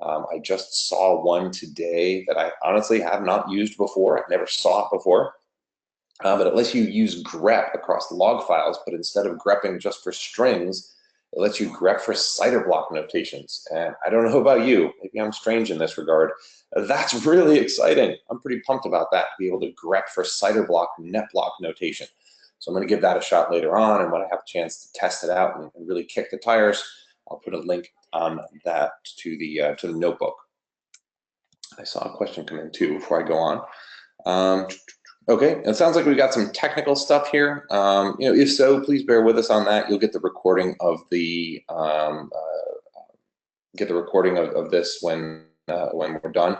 I just saw one today that I honestly have not used before. I've never saw it before. But it lets you use grep across log files, but instead of grepping just for strings, it lets you grep for CIDR block notations. And I don't know about you, maybe I'm strange in this regard. That's really exciting. I'm pretty pumped about that, to be able to grep for CIDR block net block notation. So I'm going to give that a shot later on, and when I have a chance to test it out and really kick the tires, I'll put a link on that to the notebook. I saw a question come in too before I go on. Okay, it sounds like we've got some technical stuff here. If so, please bear with us on that. You'll get the recording of the this when we're done.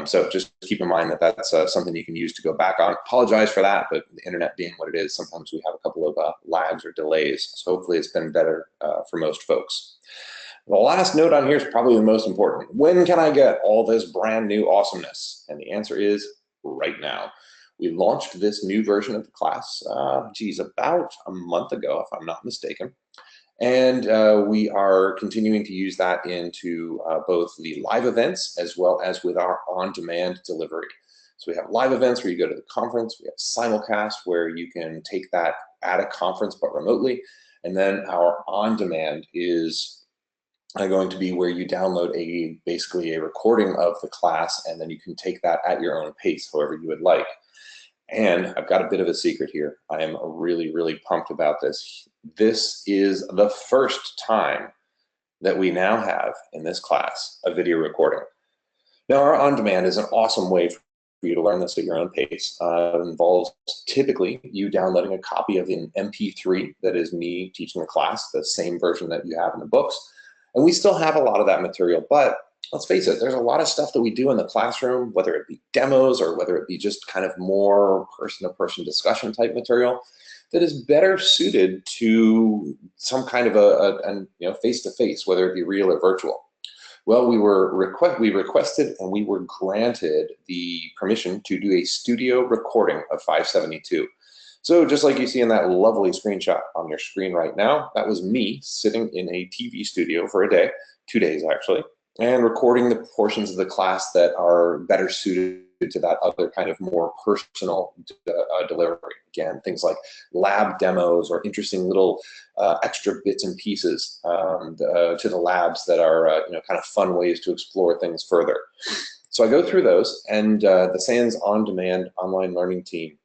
So just keep in mind that that's something you can use to go back on. Apologize for that, but the internet being what it is, sometimes we have a couple of lags or delays. So hopefully it's been better for most folks. The last note on here is probably the most important. When can I get all this brand new awesomeness? And the answer is right now. We launched this new version of the class, about a month ago, if I'm not mistaken. And we are continuing to use that into both the live events as well as with our on-demand delivery. So we have live events where you go to the conference. We have simulcast where you can take that at a conference but remotely. And then our on-demand is going to be where you download basically a recording of the class, and then you can take that at your own pace, however you would like. And I've got a bit of a secret here. I am really pumped about this. This is the first time that we now have in this class a video recording. Now, our on-demand is an awesome way for you to learn this at your own pace. It involves typically you downloading a copy of an MP3 that is me teaching the class, the same version that you have in the books. And we still have a lot of that material, but let's face it, there's a lot of stuff that we do in the classroom, whether it be demos or whether it be just kind of more person-to-person discussion type material, that is better suited to some kind of a face-to-face, whether it be real or virtual. Well, we requested and we were granted the permission to do a studio recording of 572. So just like you see in that lovely screenshot on your screen right now, that was me sitting in a TV studio for a day, 2 days actually, and recording the portions of the class that are better suited to that other kind of more personal delivery. Again, things like lab demos or interesting little extra bits and pieces to the labs that are kind of fun ways to explore things further. So I go through those, and the SANS On-Demand online learning team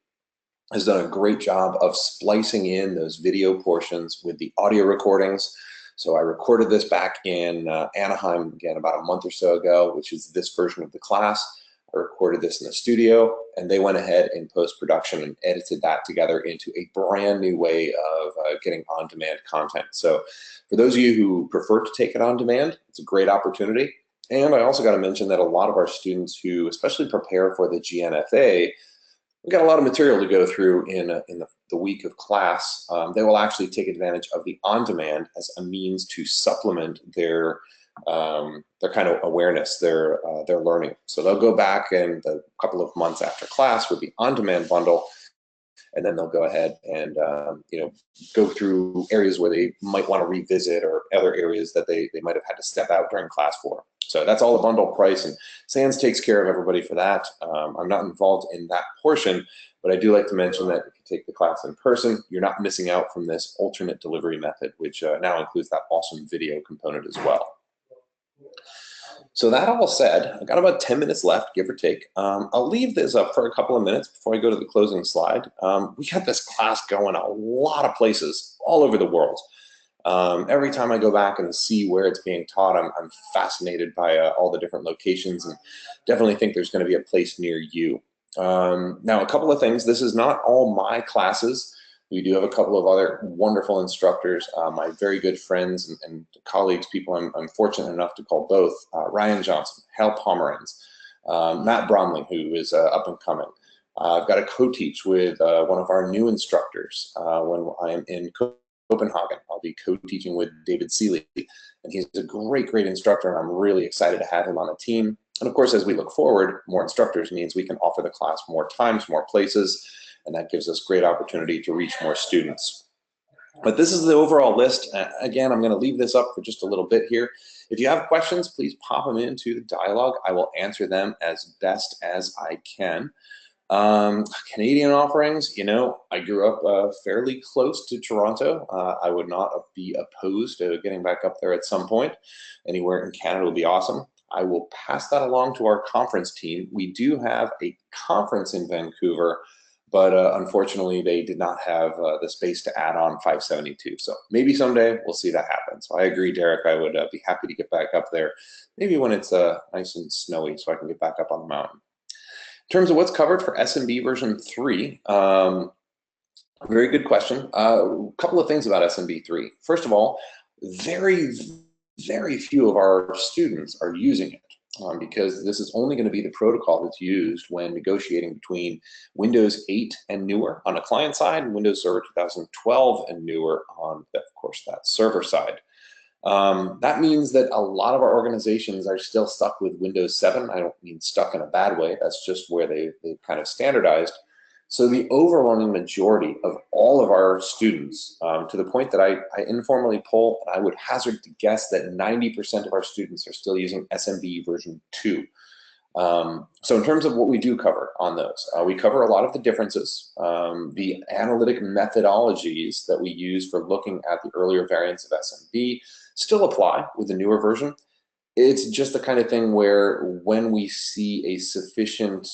has done a great job of splicing in those video portions with the audio recordings. So I recorded this back in Anaheim, again, about a month or so ago, which is this version of the class. I recorded this in the studio, and they went ahead in post-production and edited that together into a brand new way of getting on-demand content. So for those of you who prefer to take it on demand, it's a great opportunity. And I also got to mention that a lot of our students who especially prepare for the GNFA, we've got a lot of material to go through in the week of class. They will actually take advantage of the on-demand as a means to supplement their kind of awareness, their learning. So they'll go back in a couple of months after class with the on-demand bundle, and then they'll go ahead and go through areas where they might want to revisit or other areas that they might have had to step out during class for. So that's all a bundle price, and SANS takes care of everybody for that. I'm not involved in that portion, but I do like to mention that if you take the class in person, you're not missing out from this alternate delivery method, which now includes that awesome video component as well. So that all said, I've got about 10 minutes left, give or take. I'll leave this up for a couple of minutes before I go to the closing slide. We got this class going a lot of places all over the world. Every time I go back and see where it's being taught, I'm fascinated by all the different locations, and definitely think there's going to be a place near you. Now, a couple of things. This is not all my classes. We do have a couple of other wonderful instructors, my very good friends and colleagues, people I'm fortunate enough to call both, Ryan Johnson, Hal Pomeranz, Matt Bromley, who is up and coming. I've got a co-teach with one of our new instructors when I am in Copenhagen. I'll be co-teaching with David Seeley, and he's a great instructor, and I'm really excited to have him on the team. And of course, as we look forward, more instructors means we can offer the class more times, more places, and that gives us great opportunity to reach more students. But this is the overall list. Again, I'm going to leave this up for just a little bit here. If you have questions, please pop them into the dialogue. I will answer them as best as I can. Canadian offerings, you know, I grew up fairly close to Toronto. I would not be opposed to getting back up there at some point. Anywhere in Canada will be awesome. I will pass that along to our conference team. We do have a conference in Vancouver, but unfortunately they did not have the space to add on 572. So maybe someday we'll see that happen. So I agree, Derek, I would be happy to get back up there, maybe when it's nice and snowy so I can get back up on the mountain. In terms of what's covered for SMB version 3, very good question. A couple of things about SMB 3. First of all, very few of our students are using it because this is only going to be the protocol that's used when negotiating between Windows 8 and newer on a client side and Windows Server 2012 and newer on, of course, that server side. That means that a lot of our organizations are still stuck with Windows 7. I don't mean stuck in a bad way. That's just where they've kind of standardized. So the overwhelming majority of all of our students, to the point that I informally poll, and I would hazard to guess that 90% of our students are still using SMB version 2. So in terms of what we do cover on those, we cover a lot of the differences. The analytic methodologies that we use for looking at the earlier variants of SMB still apply with the newer version. It's just the kind of thing where when we see a sufficient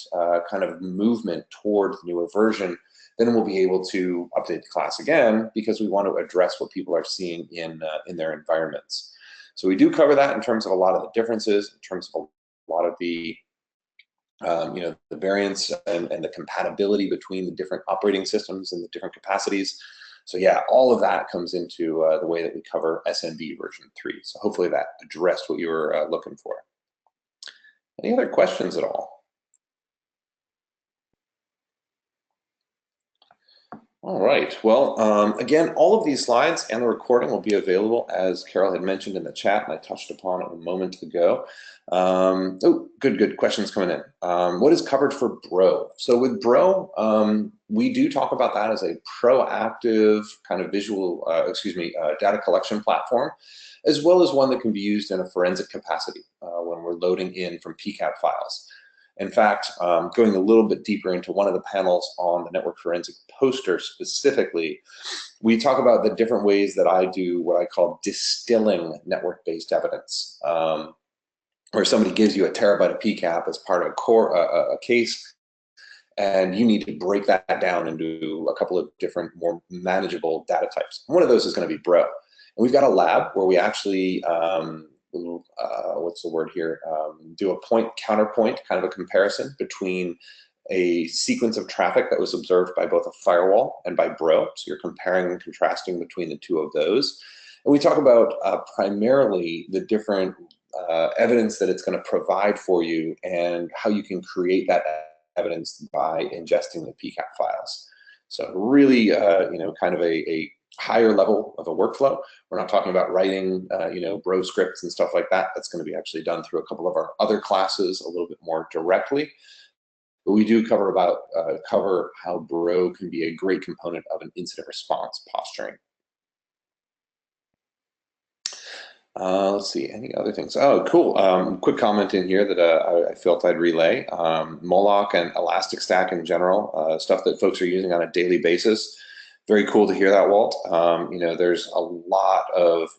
kind of movement toward the newer version, then we'll be able to update the class again because we want to address what people are seeing in their environments. So we do cover that in terms of a lot of the differences, in terms of a lot of the the variance and the compatibility between the different operating systems and the different capacities. So yeah, all of that comes into the way that we cover SMB version 3. So hopefully that addressed what you were looking for. Any other questions at all? All right, well, again, all of these slides and the recording will be available, as Carol had mentioned in the chat, and I touched upon it a moment ago. Oh, good questions coming in. What is covered for Bro? So with Bro, we do talk about that as a proactive kind of visual, data collection platform, as well as one that can be used in a forensic capacity when we're loading in from PCAP files. In fact, going a little bit deeper into one of the panels on the network forensic poster specifically, we talk about the different ways that I do what I call distilling network-based evidence, where somebody gives you a terabyte of PCAP as part of a case, and you need to break that down into a couple of different, more manageable data types. One of those is going to be Bro. And we've got a lab where we actually what's the word here, do a point-counterpoint kind of a comparison between a sequence of traffic that was observed by both a firewall and by Bro. So you're comparing and contrasting between the two of those. And we talk about primarily the different evidence that it's going to provide for you and how you can create that evidence by ingesting the PCAP files. So really, kind of a higher level of a workflow. We're not talking about writing, Bro scripts and stuff like that. That's going to be actually done through a couple of our other classes a little bit more directly. But we do cover how Bro can be a great component of an incident response posturing. Let's see, any other things? Oh, cool. Quick comment in here that I felt I'd relay. Moloch and Elasticstack in general, stuff that folks are using on a daily basis. Very cool to hear that, Walt. There's a lot of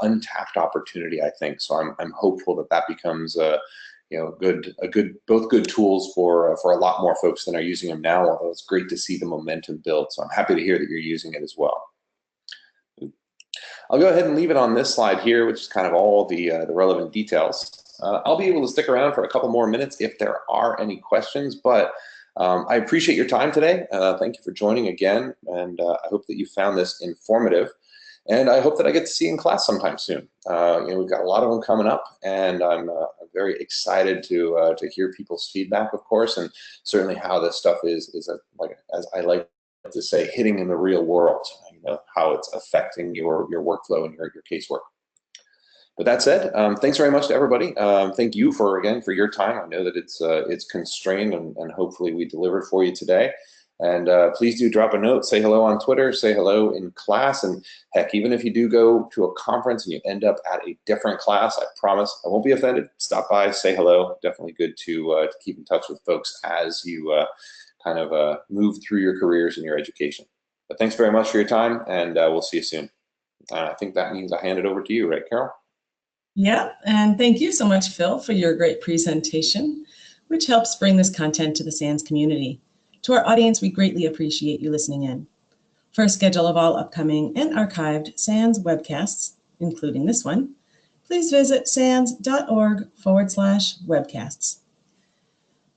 untapped opportunity, I think. So I'm hopeful that that becomes both good tools for a lot more folks than are using them now. Although it's great to see the momentum build. So I'm happy to hear that you're using it as well. I'll go ahead and leave it on this slide here, which is kind of all the relevant details. I'll be able to stick around for a couple more minutes if there are any questions, but I appreciate your time today. Thank you for joining again, and I hope that you found this informative. And I hope that I get to see you in class sometime soon. We've got a lot of them coming up, and I'm very excited to hear people's feedback, of course, and certainly how this stuff is like, as I like to say, hitting in the real world. How it's affecting your workflow and your casework. But that said, thanks very much to everybody. Thank you for your time. I know that it's constrained, and hopefully we delivered for you today. And please do drop a note, say hello on Twitter, say hello in class, and heck, even if you do go to a conference and you end up at a different class, I promise I won't be offended. Stop by, say hello. Definitely good to keep in touch with folks as you kind of move through your careers and your education. But thanks very much for your time, and we'll see you soon. I think that means I hand it over to you, right, Carol? Yeah, and thank you so much, Phil, for your great presentation, which helps bring this content to the SANS community. To our audience, we greatly appreciate you listening in. For a schedule of all upcoming and archived SANS webcasts, including this one, please visit sans.org/webcasts.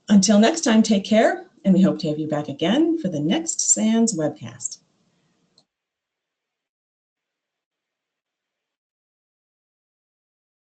Until next time, take care, and we hope to have you back again for the next SANS webcast.